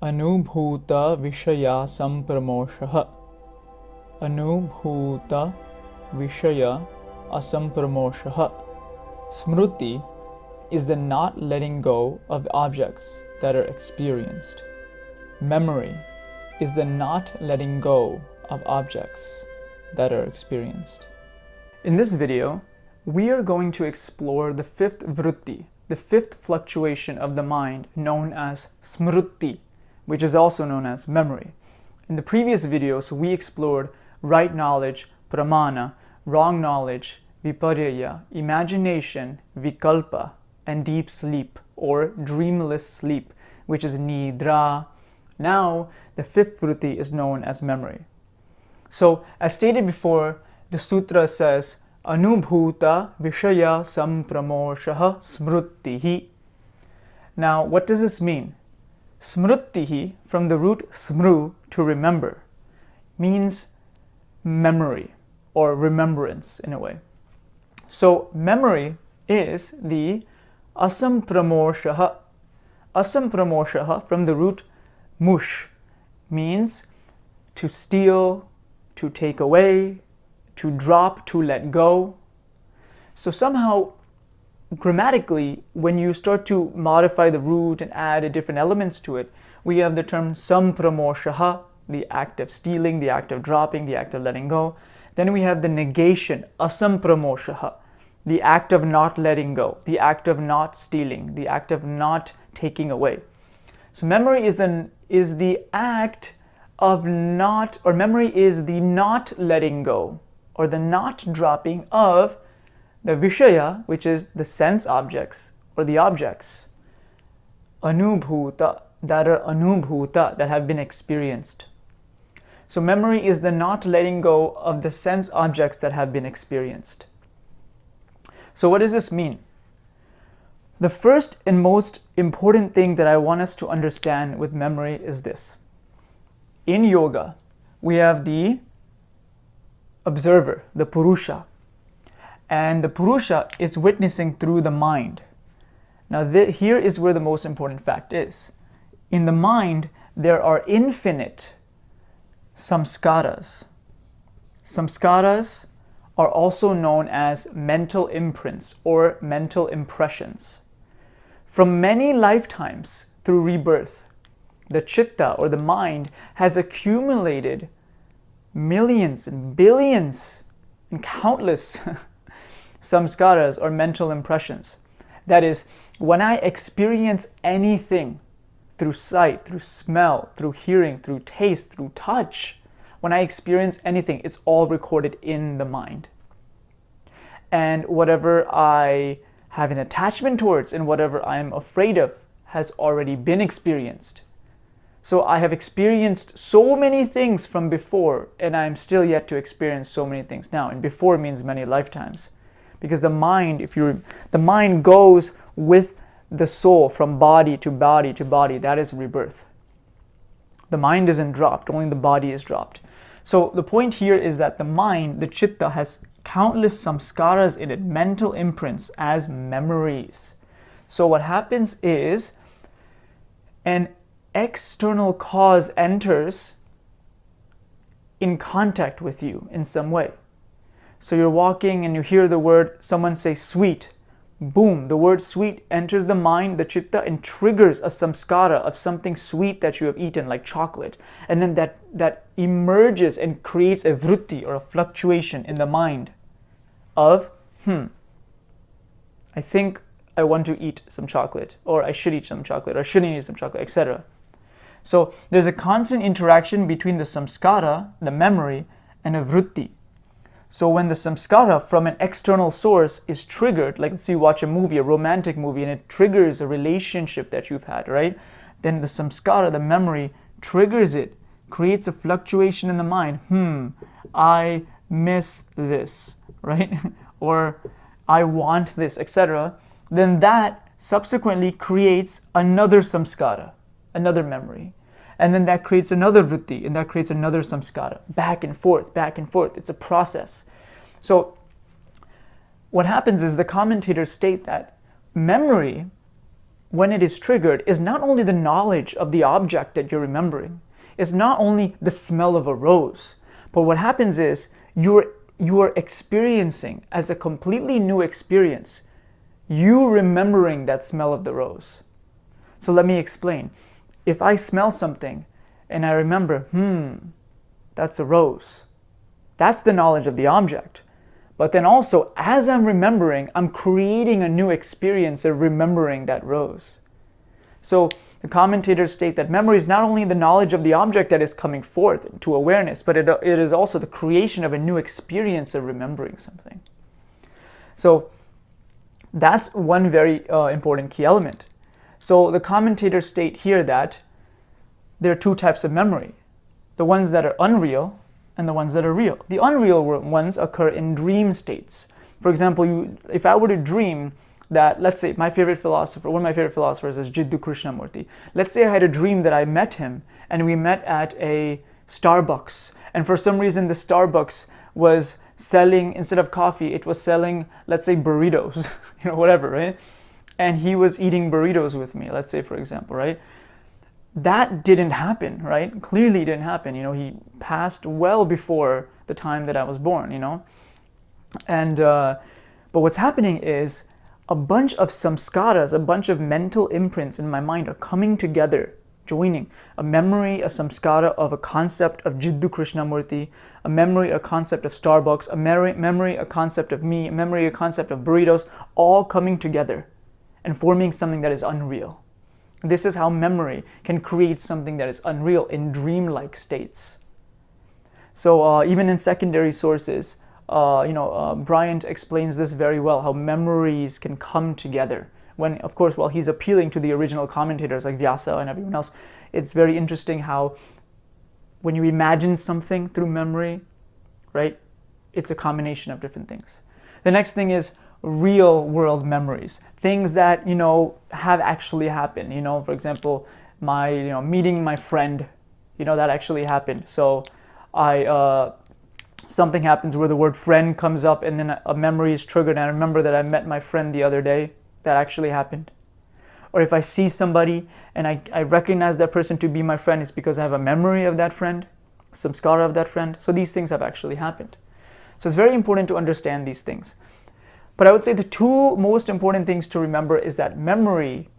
Anubhuta Vishaya Sampramoshah. Anubhuta Vishaya Asampramoshah. Sṃrti is the not letting go of objects that are experienced. Memory is the not letting go of objects that are experienced. In this video, we are going to explore the fifth vritti, the fifth fluctuation of the mind known as Sṃrti, which is also known as memory. In the previous videos, we explored right knowledge, pramana, wrong knowledge, viparya, imagination, vikalpa, and deep sleep or dreamless sleep, which is nidra. Now, the fifth vritti is known as memory. So, as stated before, the sutra says, Anubhuta Vishaya Sampramoshah Sṃrtihi. Now, what does this mean? Sṃrtihi, from the root smru, to remember, means memory or remembrance in a way. So, memory is the asampramoshah. Asampramoshah, from the root mush, means to steal, to take away, to drop, to let go. So somehow, grammatically, when you start to modify the root and add different elements to it, we have the term sampramoshah, the act of stealing, the act of dropping, the act of letting go. Then we have the negation, asampramoshah, the act of not letting go, the act of not stealing, the act of not taking away. So memory is the act of not, or memory is the not letting go, or the not dropping of the vishaya, which is the sense objects, or the objects, anubhuta, that are anubhuta, that have been experienced. So memory is the not letting go of the sense objects that have been experienced. So what does this mean? The first and most important thing that I want us to understand with memory is this. In yoga, we have the observer, the purusha, and the purusha is witnessing through the mind. Now here is where the most important fact is. In the mind, there are infinite samskaras. Samskaras are also known as mental imprints or mental impressions. From many lifetimes through rebirth, the chitta or the mind has accumulated millions and billions and countless samskaras or mental impressions. That is, when I experience anything through sight, through smell, through hearing, through taste, through touch, when I experience anything, it's all recorded in the mind. And whatever I have an attachment towards and whatever I'm afraid of has already been experienced. So I have experienced so many things from before, and I'm still yet to experience so many things now. And before means many lifetimes, because the mind, the mind goes with the soul from body to body to body. That is rebirth. The mind isn't dropped; only the body is dropped. So the point here is that the mind, the chitta, has countless samskaras in it, mental imprints as memories. So what happens is an external cause enters in contact with you in some way. So you're walking and you hear the word, someone say sweet. Boom, the word sweet enters the mind, the chitta, and triggers a samskara of something sweet that you have eaten, like chocolate. And then that emerges and creates a vritti or a fluctuation in the mind of, I think I want to eat some chocolate, or I should eat some chocolate, or shouldn't eat some chocolate, etc. So there's a constant interaction between the samskara, the memory, and a vritti. So when the samskara from an external source is triggered, like let's say you watch a movie, a romantic movie, and it triggers a relationship that you've had, right? Then the samskara, the memory, triggers it, creates a fluctuation in the mind. I miss this, right? Or I want this, etc. Then that subsequently creates another samskara, another memory. And then that creates another vritti, and that creates another samskara. Back and forth, back and forth. It's a process. So what happens is the commentators state that memory when it is triggered, is not only the knowledge of the object that you're remembering, it's not only the smell of a rose, but what happens is you are experiencing as a completely new experience, you remembering that smell of the rose. So let me explain. If I smell something and I remember, that's a rose, that's the knowledge of the object. But then also, as I'm remembering, I'm creating a new experience of remembering that rose. So the commentators state that memory is not only the knowledge of the object that is coming forth to awareness, but it is also the creation of a new experience of remembering something. So that's one very important key element. So the commentators state here that there are two types of memory: the ones that are unreal and the ones that are real. The unreal ones occur in dream states. For example, if I were to dream that, let's say, one of my favorite philosophers is Sṃrti. Let's say I had a dream that I met him and we met at a Starbucks, and for some reason the Starbucks was selling, instead of coffee, it was selling, let's say, burritos, whatever, right? And he was eating burritos with me, let's say, for example, right? That didn't happen, right? Clearly didn't happen. He passed well before the time that I was born, And, but what's happening is a bunch of samskaras, a bunch of mental imprints in my mind are coming together, joining a memory, a samskara of a concept of Jiddu Krishnamurti, a memory, a concept of Starbucks, a memory, a concept of me, a memory, a concept of burritos, all coming together and forming something that is unreal. This is how memory can create something that is unreal in dreamlike states. So even in secondary sources, Bryant explains this very well, how memories can come together. When, of course, while he's appealing to the original commentators like Vyasa and everyone else, it's very interesting how when you imagine something through memory, right, it's a combination of different things. The next thing is real world memories, things that have actually happened. For example, my meeting my friend, that actually happened. So something happens where the word friend comes up and then a memory is triggered, and I remember that I met my friend the other day. That actually happened. Or if I see somebody and I recognize that person to be my friend, it's because I have a memory of that friend, samskara of that friend. So these things have actually happened. So it's very important to understand these things. But I would say the two most important things to remember is that memory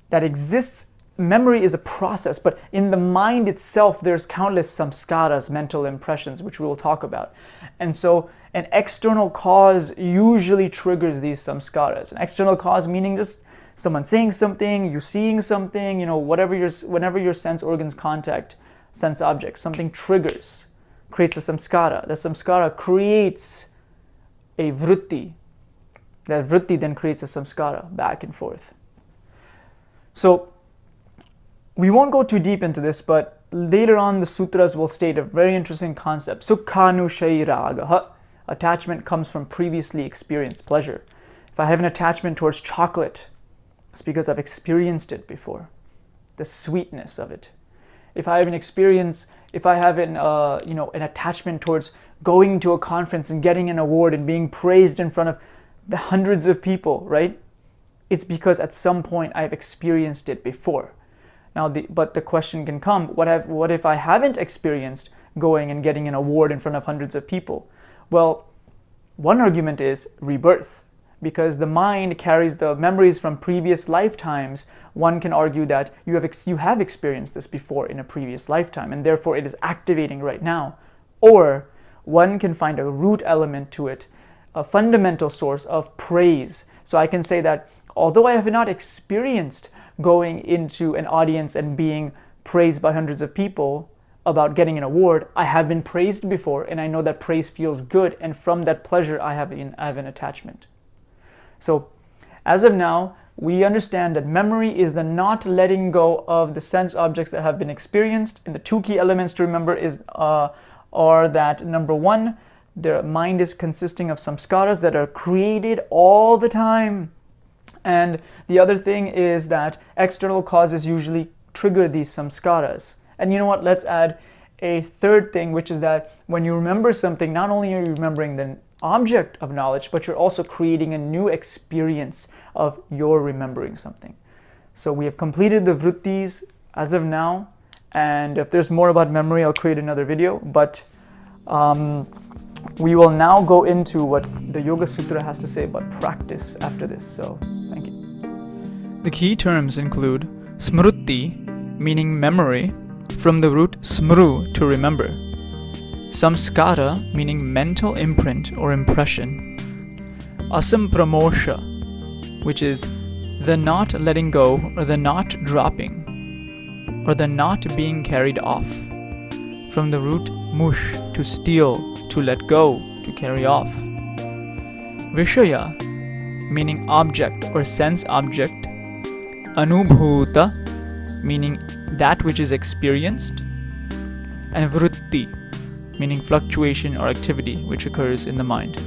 that exists, memory is a process, but in the mind itself, there's countless samskaras, mental impressions, which we will talk about. And so an external cause usually triggers these samskaras. An external cause meaning just someone saying something, you seeing something, whenever your sense organs contact sense objects, something triggers, creates a samskara. The samskara creates a vritti. That vritti then creates a samskara, back and forth. So we won't go too deep into this, but later on the sutras will state a very interesting concept. Sukhanushayiragaha. Attachment comes from previously experienced pleasure. If I have an attachment towards chocolate, it's because I've experienced it before, the sweetness of it. If I have an attachment towards going to a conference and getting an award and being praised in front of the hundreds of people, right? It's because at some point I've experienced it before. But the question can come, what if I haven't experienced going and getting an award in front of hundreds of people? Well, one argument is rebirth, because the mind carries the memories from previous lifetimes. One can argue that you have experienced this before in a previous lifetime, and therefore it is activating right now. Or one can find a root element to it, a fundamental source of praise. So I can say that although I have not experienced going into an audience and being praised by hundreds of people about getting an award, I have been praised before, and I know that praise feels good, and from that pleasure I have an attachment. So as of now, we understand that memory is the not letting go of the sense objects that have been experienced, and the two key elements to remember are that number one, the mind is consisting of samskaras that are created all the time. And the other thing is that external causes usually trigger these samskaras. And you know what? Let's add a third thing, which is that when you remember something, not only are you remembering the object of knowledge, but you're also creating a new experience of your remembering something. So we have completed the vrittis as of now, and if there's more about memory, I'll create another video, but we will now go into what the Yogasutra has to say about practice after this. So, thank you. The key terms include Sṃrti, meaning memory, from the root smru, to remember. Samskara, meaning mental imprint or impression. Asampramosha, which is the not letting go or the not dropping, or the not being carried off. From the root mush, to steal, to let go, to carry off. Vishaya, meaning object or sense object. Anubhuta, meaning that which is experienced. And vritti, meaning fluctuation or activity which occurs in the mind.